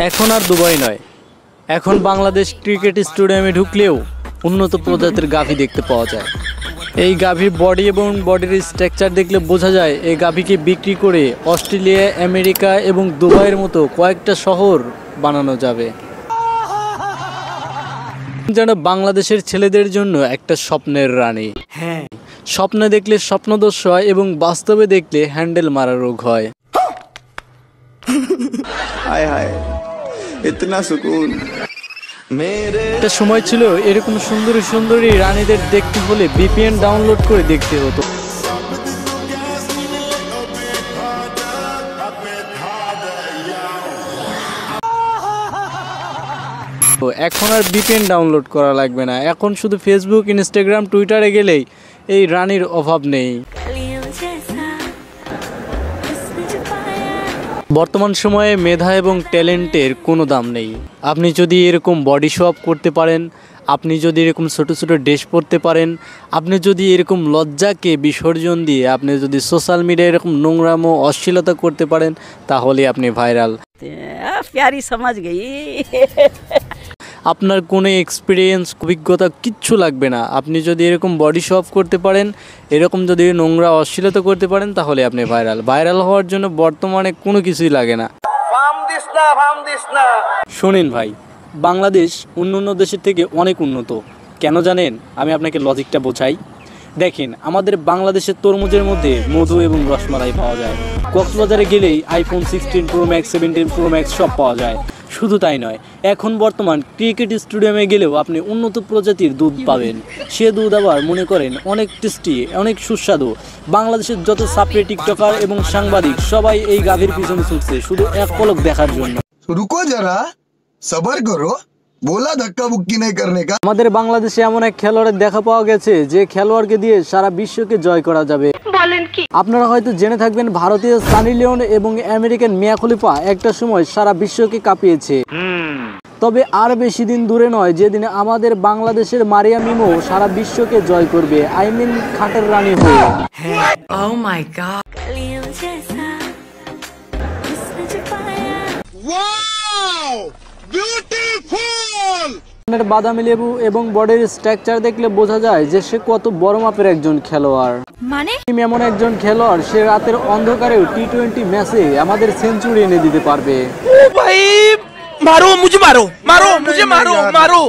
এখন আর দুবাই নয়, এখন বাংলাদেশ ক্রিকেট স্টেডিয়ামে ঢুকলেও উন্নত প্রজাতির গাভী দেখতে পাওয়া যায়। এই গাভীর বডি এবং বডির স্ট্রাকচার দেখলে বোঝা যায় এই গাভীকে বিক্রি করে অস্ট্রেলিয়া, আমেরিকা এবং দুবাইয়ের মতো কয়েকটা শহর বানানো যাবে। যেন বাংলাদেশের ছেলেদের জন্য একটা স্বপ্নের রানী। হ্যাঁ, স্বপ্নে দেখলে স্বপ্নদোষ হয় এবং বাস্তবে দেখলে হ্যান্ডেল মারা রোগ হয়। हाय हाय इतना सुकून। একটা সময় ছিল এরকম সুন্দরী সুন্দরী রানীদের দেখতে হলে VPN ডাউনলোড করে দেখতে হতো। এখন আর VPN ডাউনলোড করা লাগবে না, এখন শুধু ফেসবুক, ইনস্টাগ্রাম, টুইটারে গেলেই এই রানীর অভাব নেই। বর্তমান সময়ে মেধা এবং ট্যালেন্টের কোনো দাম নেই। আপনি যদি এরকম বডি শো আপ করতে পারেন, আপনি যদি এরকম ছোটো ছোটো ড্রেস পরতে পারেন, আপনি যদি এরকম লজ্জাকে বিসর্জন দিয়ে আপনি যদি সোশ্যাল মিডিয়ায় এরকম নোংরামো অশ্লীলতা করতে পারেন, তাহলে আপনি ভাইরাল। প্যারি সমাজ গই। আপনার কোনো এক্সপিরিয়েন্স, অভিজ্ঞতা কিচ্ছু লাগবে না। আপনি যদি এরকম বডি শো আপ করতে পারেন, এরকম যদি নোংরা অশ্লীলতা করতে পারেন, তাহলে আপনি ভাইরাল। ভাইরাল হওয়ার জন্য বর্তমানে কোনো কিছুই লাগে না। শোনেন ভাই, বাংলাদেশ অন্য দেশের থেকে অনেক উন্নত। কেন জানেন? আমি আপনাকে লজিকটা বোঝাই। দেখেন, আমাদের বাংলাদেশের তরমুজের মধ্যে মধু এবং রসমালাই পাওয়া যায়। কক্সবাজারে গেলেই iPhone 16 Pro Max, 17 Pro Max সব পাওয়া যায়। শুধু তাই নয়, এখন বর্তমান ক্রিকেট স্টেডিয়ামে গেলেও আপনি উন্নত প্রজাতির দুধ পাবেন। সে দুধ আবার মনে করেন অনেক টেস্টি, অনেক সুস্বাদু। বাংলাদেশের যত সাপ্রে, টিকটকার এবং সাংবাদিক সবাই এই গাভীর পিছনে ছুটছে শুধু এক পলক দেখার জন্য। रुको जरा सबर करो, बोला धक्का बुक्की नहीं करने का। আমাদের বাংলাদেশে এমন এক খেলোয়াড়ের দেখা পাওয়া গেছে যে খেলোয়াড়কে দিয়ে সারা বিশ্বকে জয় করা যাবে। বলেন কি? আপনারা হয়তো জেনে থাকবেন, ভারতীয় সানি লিওন এবং আমেরিকান মিয়া খলিফা একটা সময় সারা বিশ্বকে কাঁপিয়েছে। তবে আর বেশি দিন দূরে নয় যেদিন আমাদের বাংলাদেশের মারিয়া মিমো সারা বিশ্বকে জয় করবে, আই মিন খাটের রানী হয়ে। Oh my God! বাদামি লেবু এবং বডির স্ট্রাকচার দেখলে বোঝা যায় যে সে কত বড় মাপের একজন খেলোয়াড়। মানে এমন একজন খেলোয়াড়, সে রাতের অন্ধকারেও T20 ম্যাচে আমাদের সেঞ্চুরি এনে দিতে পারবে। मारो मुझे, मारो मारो मुझे, मारो मारो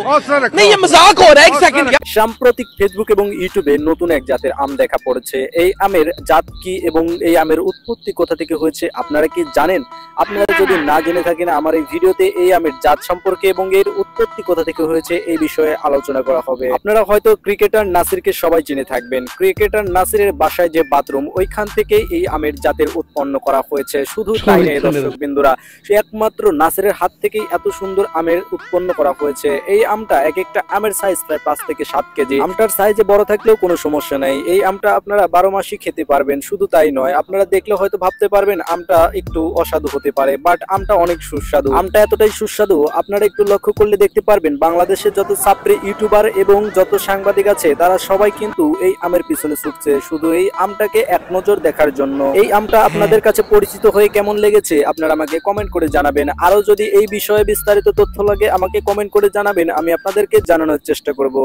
नहीं, ये मजाक हो रहा है। एक सेकंड। সাম্প্রতিক ফেসবুক এবং ইউটিউবে নতুন এক জাতের আম দেখা পড়েছে। এই আমের জাত কি এবং এই আমের উৎপত্তি কোথা থেকে হয়েছে আপনারা কি জানেন? আপনারা যদি না জেনে থাকেন, আমার এই ভিডিওতে এই আমের জাত সম্পর্কে এবং এর উৎপত্তি কোথা থেকে হয়েছে এই বিষয়ে আলোচনা করা হবে। আপনারা হয়তো ক্রিকেটার নাসিরকে সবাই জেনে থাকবেন। ক্রিকেটার নাসিরের বাসায় যে বাথরুম, ওইখান থেকে এই আমের জাতের উৎপন্ন করা হয়েছে। শুধু তাই নয় দর্শক বিন্দুরা, সে একমাত্র নাসিরের হাত থেকেই এত সুন্দর আমের উৎপন্ন করা হয়েছে। এই আমটা এক একটা আমের সাইজ প্রায় 5 থেকে 7 কেজি। আমটার সাইজে বড় থাকলেও কোনো সমস্যা নাই। এই আমটা আপনারা 12 মাসই খেতে পারবেন। শুধু তাই নয়, আপনারা দেখলে হয়তো ভাবতে পারবেন আমটা একটু অসাধু হতে পারে, বাট আমটা অনেক সুস্বাদু। আমটা এতটাই সুস্বাদু, আপনারা একটু লক্ষ্য করলে দেখতে পারবেন বাংলাদেশের যত সাপ্রে ইউটিউবার এবং যত সাংবাদিক আছে তারা সবাই কিন্তু এই আমের পিছনে ছুটছে শুধু এই আমটাকে এক নজর দেখার জন্য। এই আমটা আপনাদের কাছে পরিচিত হয়ে কেমন লেগেছে আপনারা আমাকে কমেন্ট করে জানাবেন। আরো যদি এই বিষয়ে বিস্তারিত তথ্য লাগে আমাকে কমেন্ট করে জানাবেন, আমি আপনাদেরকে জানানোর চেষ্টা করব।